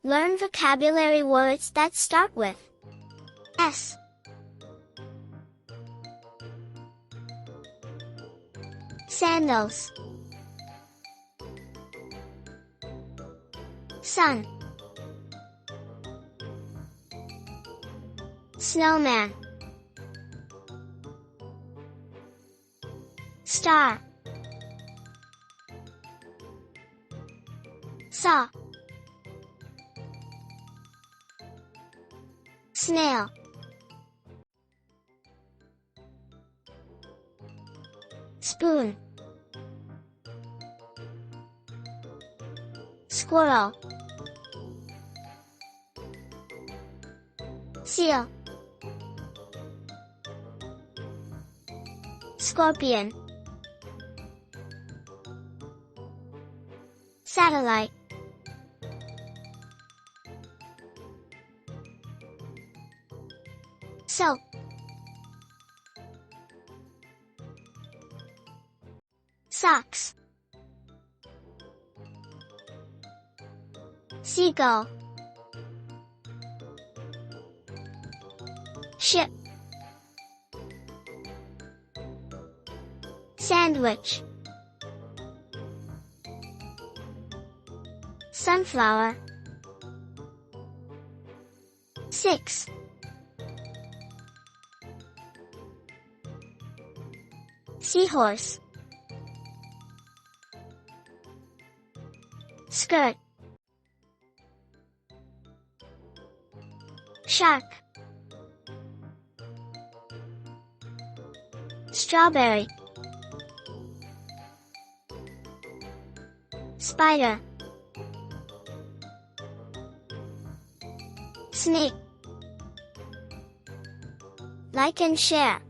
Learn vocabulary words that start with S. Sandals. Sun. Snowman. Star. Saw. Snail. Spoon. Squirrel. Seal. Scorpion. Satellite. Soap. Socks. Seagull. Ship. Sandwich. Sunflower. 6. Seahorse. Skirt. Shark. Strawberry. Spider. Snake. Like and share.